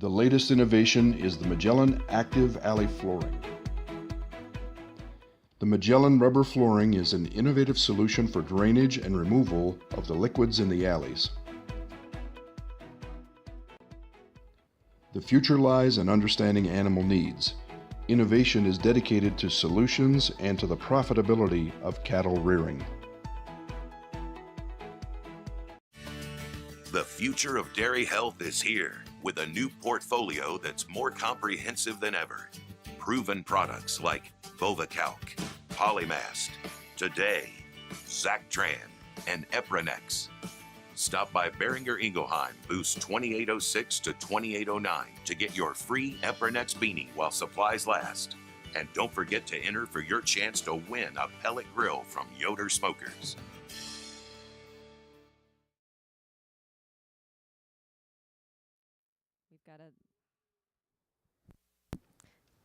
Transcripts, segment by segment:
The latest innovation is the Magellan Active Alley Flooring. The Magellan rubber flooring is an innovative solution for drainage and removal of the liquids in the alleys. The future lies in understanding animal needs. Innovation is dedicated to solutions and to the profitability of cattle rearing. The future of dairy health is here with a new portfolio that's more comprehensive than ever. Proven products like Bovacalc, Polymast, Today, Zactran, and Epronex. Stop by Beringer Ingelheim, booth 2806 to 2809 to get your free Epronex beanie while supplies last. And don't forget to enter for your chance to win a pellet grill from Yoder Smokers.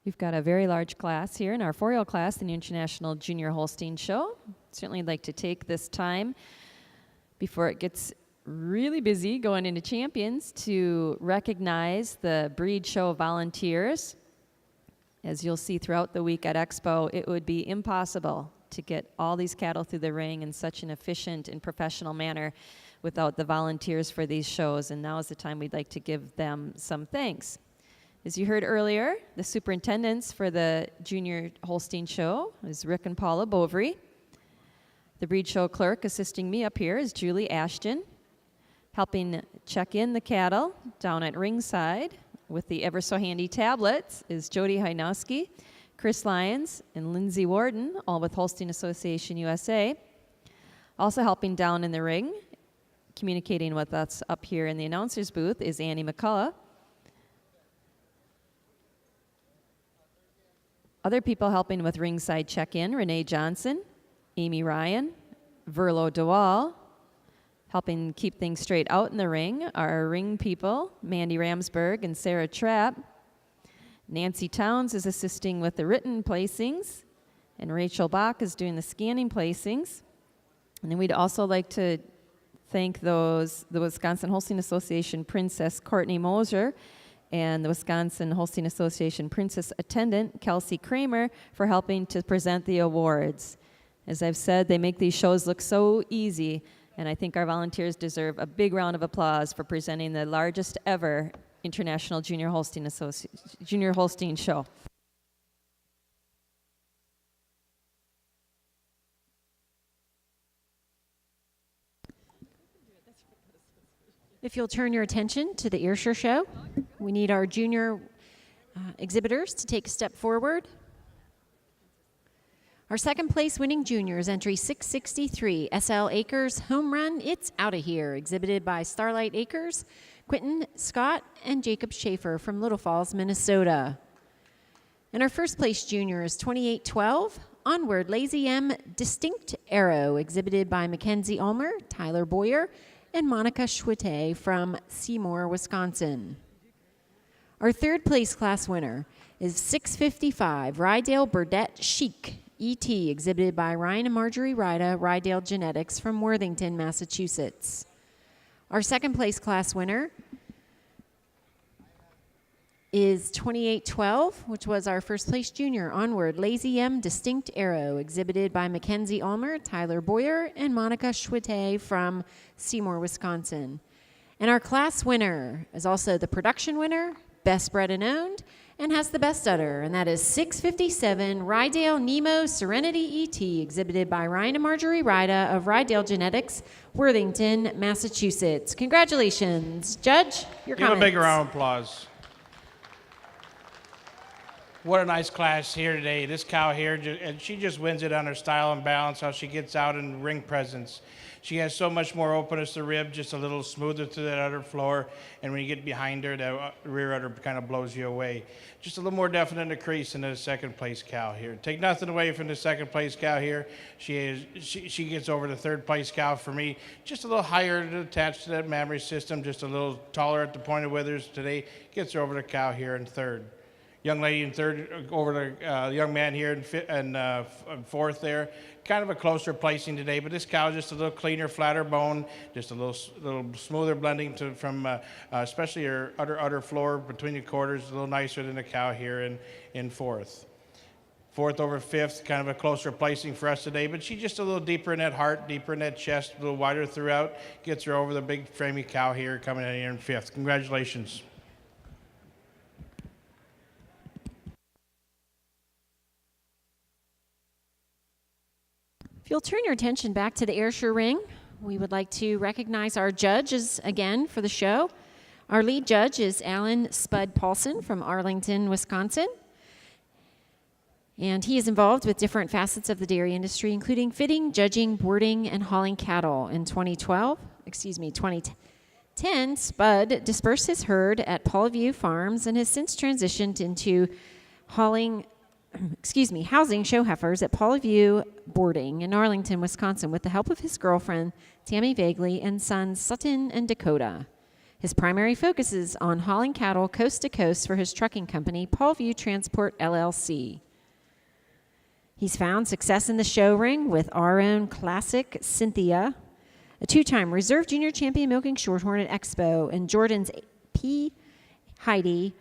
We've got a very large class here in our 4-year class, the International Junior Holstein Show. Certainly like to take this time before it gets really busy going into champions to recognize the breed show volunteers. As you'll see throughout the week at Expo, it would be impossible to get all these cattle through the ring in such an efficient and professional manner without the volunteers for these shows, and now is the time we'd like to give them some thanks. As you heard earlier, the superintendents for the Junior Holstein Show is Rick and Paula Bovary. The breed show clerk assisting me up here is Julie Ashton. Helping check in the cattle down at ringside with the ever so handy tablets is Jody Heinowski, Chris Lyons, and Lindsay Warden, all with Holstein Association USA. Also helping down in the ring, communicating with us up here in the announcer's booth is Annie McCullough. Other people helping with ringside check-in, Renee Johnson, Amy Ryan, Verlo DeWall. Helping keep things straight out in the ring are our ring people, Mandy Ramsberg and Sarah Trapp. Nancy Towns is assisting with the written placings, and Rachel Bach is doing the scanning placings. And then we'd also like to thank the Wisconsin Holstein Association Princess Courtney Moser and the Wisconsin Holstein Association Princess Attendant Kelsey Kramer for helping to present the awards. As I've said, they make these shows look so easy, and I think our volunteers deserve a big round of applause for presenting the largest ever International Junior Holstein Show. If you'll turn your attention to the Earsure Show, we need our junior exhibitors to take a step forward. Our second place winning juniors, entry 663, SL Acres Home Run, It's Outta Here, exhibited by Starlight Acres, Quentin Scott, and Jacob Schaefer from Little Falls, Minnesota. And our first place junior is 2812, Onward Lazy M Distinct Arrow, exhibited by Mackenzie Ulmer, Tyler Boyer, and Monica Schwitte from Seymour, Wisconsin. Our third place class winner is 655, Rydale Burdette Chic, ET, exhibited by Ryan and Marjorie Ryda, Rydale Genetics from Worthington, Massachusetts. Our second place class winner is 2812, which was our first place junior, Onward Lazy M Distinct Arrow, exhibited by Mackenzie Ulmer, Tyler Boyer, and Monica Schwitte from Seymour, Wisconsin. And our class winner is also the production winner, best bred and owned, and has the best udder, and that is 657 Rydale Nemo Serenity ET, exhibited by Ryan and Marjorie Ryda of Rydale Genetics, Worthington, Massachusetts. Congratulations. Judge, your comments. Give a big round of applause. What a nice class here today. This cow here, and she just wins it on her style and balance, how she gets out in ring presence. She has so much more openness to rib, just a little smoother to that udder floor, and when you get behind her, the rear udder kind of blows you away. Just a little more definite in the crease than the second place cow here. Take nothing away from the second place cow here. She gets over the third place cow for me. Just a little higher attached to that mammary system, just a little taller at the point of withers today. Gets her over the cow here in third. young lady in third over the young man here in fourth there. Kind of a closer placing today, but this cow is just a little cleaner, flatter bone, just a little smoother blending from especially her udder floor between the quarters, a little nicer than the cow here in fourth. Fourth over fifth, kind of a closer placing for us today, but she's just a little deeper in that heart, deeper in that chest, a little wider throughout, gets her over the big framey cow here coming in here in fifth. Congratulations. If you'll turn your attention back to the Ayrshire ring, we would like to recognize our judges again for the show. Our lead judge is Alan Spud Paulson from Arlington, Wisconsin. And he is involved with different facets of the dairy industry, including fitting, judging, boarding, and hauling cattle. In 2010, Spud dispersed his herd at Paulview Farms and has since transitioned into housing show heifers at Paulview Boarding in Arlington, Wisconsin, with the help of his girlfriend, Tammy Vagley, and sons Sutton and Dakota. His primary focus is on hauling cattle coast to coast for his trucking company, Paulview Transport, LLC. He's found success in the show ring with our own classic Cynthia, a two-time reserve junior champion milking shorthorn at Expo, and Jordan's P. Heidi,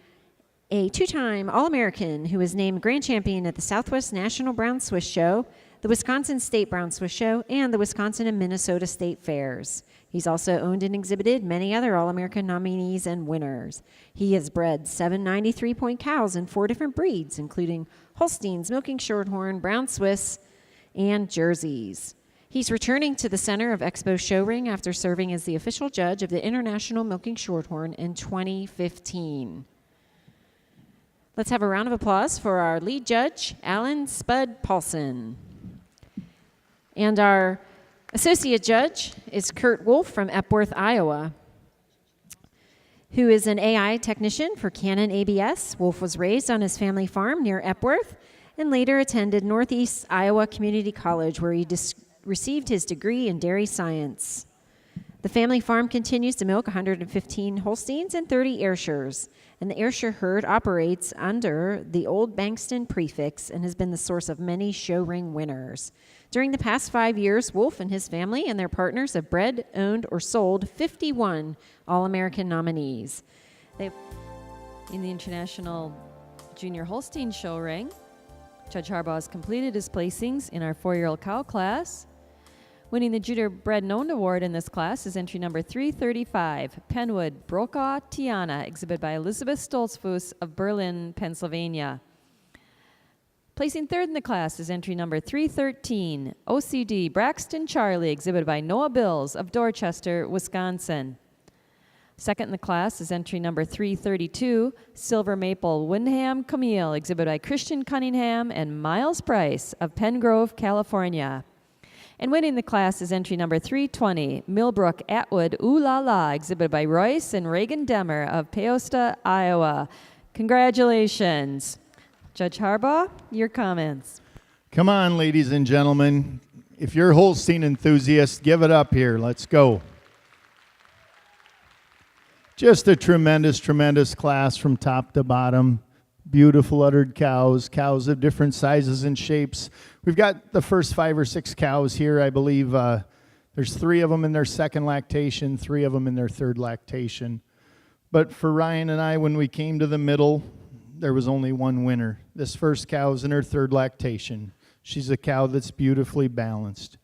a two-time All-American who was named grand champion at the Southwest National Brown Swiss Show, the Wisconsin State Brown Swiss Show, and the Wisconsin and Minnesota State Fairs. He's also owned and exhibited many other All-American nominees and winners. He has bred 7 93-point cows in 4 different breeds, including Holsteins, Milking Shorthorn, Brown Swiss, and Jerseys. He's returning to the center of Expo Show Ring after serving as the official judge of the International Milking Shorthorn in 2015. Let's have a round of applause for our lead judge, Alan Spud Paulson. And our associate judge is Kurt Wolf from Epworth, Iowa, who is an AI technician for Canon ABS. Wolf was raised on his family farm near Epworth and later attended Northeast Iowa Community College, where he received his degree in dairy science. The family farm continues to milk 115 Holsteins and 30 Ayrshires, and the Ayrshire herd operates under the Old Bankston prefix and has been the source of many show ring winners. During the past 5 years, Wolf and his family and their partners have bred, owned, or sold 51 All-American nominees. In the International Junior Holstein Show Ring, Judge Harbaugh has completed his placings in our 4-year-old cow class. Winning the Junior Bred and Owned Award in this class is entry number 335, Penwood Brokaw Tiana, exhibited by Elizabeth Stoltzfus of Berlin, Pennsylvania. Placing third in the class is entry number 313, OCD Braxton Charlie, exhibited by Noah Bills of Dorchester, Wisconsin. Second in the class is entry number 332, Silver Maple Windham Camille, exhibited by Christian Cunningham and Miles Price of Pengrove, California. And winning the class is entry number 320, Millbrook Atwood Ooh La La, exhibited by Royce and Reagan Demmer of Peosta, Iowa. Congratulations. Judge Harbaugh, your comments. Come on, ladies and gentlemen. If you're Holstein enthusiasts, give it up here. Let's go. Just a tremendous, tremendous class from top to bottom. Beautiful uddered cows, cows of different sizes and shapes. We've got the first 5 or 6 cows here. I believe there's 3 of them in their second lactation, 3 of them in their third lactation. But for Ryan and I, when we came to the middle, there was only one winner. This first cow is in her third lactation. She's a cow that's beautifully balanced.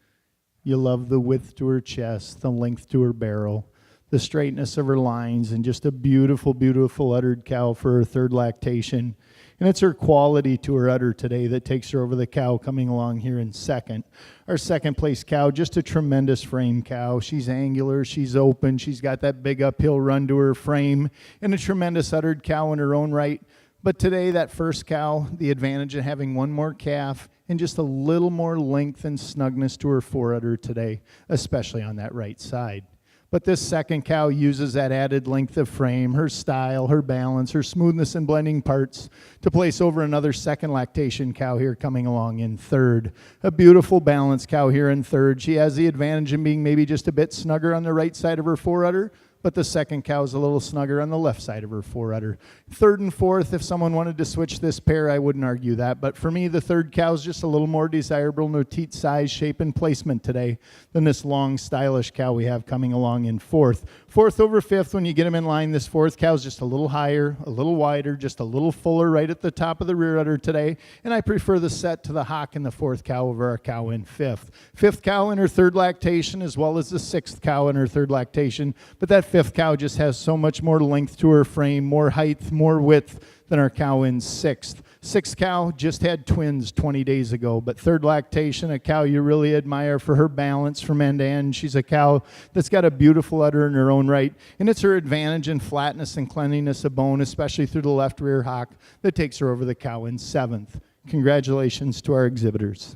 You love the width to her chest, the length to her barrel, the straightness of her lines, and just a beautiful, beautiful uddered cow for her third lactation. And it's her quality to her udder today that takes her over the cow coming along here in second. Our second place cow, just a tremendous frame cow. She's angular, she's open, she's got that big uphill run to her frame, and a tremendous uddered cow in her own right. But today, that first cow, the advantage of having one more calf and just a little more length and snugness to her foreudder today, especially on that right side. But this second cow uses that added length of frame, her style, her balance, her smoothness and blending parts to place over another second lactation cow here coming along in third. A beautiful balanced cow here in third. She has the advantage in being maybe just a bit snugger on the right side of her foreudder, but the second cow is a little snugger on the left side of her foreudder. Third and fourth, if someone wanted to switch this pair, I wouldn't argue that. But for me, the third cow is just a little more desirable in her teat size, shape, and placement today than this long, stylish cow we have coming along in fourth. Fourth over fifth, when you get them in line, this fourth cow is just a little higher, a little wider, just a little fuller right at the top of the rear udder today. And I prefer the set to the hock in the fourth cow over our cow in fifth. Fifth cow in her third lactation, as well as the sixth cow in her third lactation. But that fifth cow just has so much more length to her frame, more height, more width than our cow in sixth. Sixth cow just had twins 20 days ago, but third lactation, a cow you really admire for her balance from end to end. She's a cow that's got a beautiful udder in her own right, and it's her advantage in flatness and cleanliness of bone, especially through the left rear hock, that takes her over the cow in seventh. Congratulations to our exhibitors.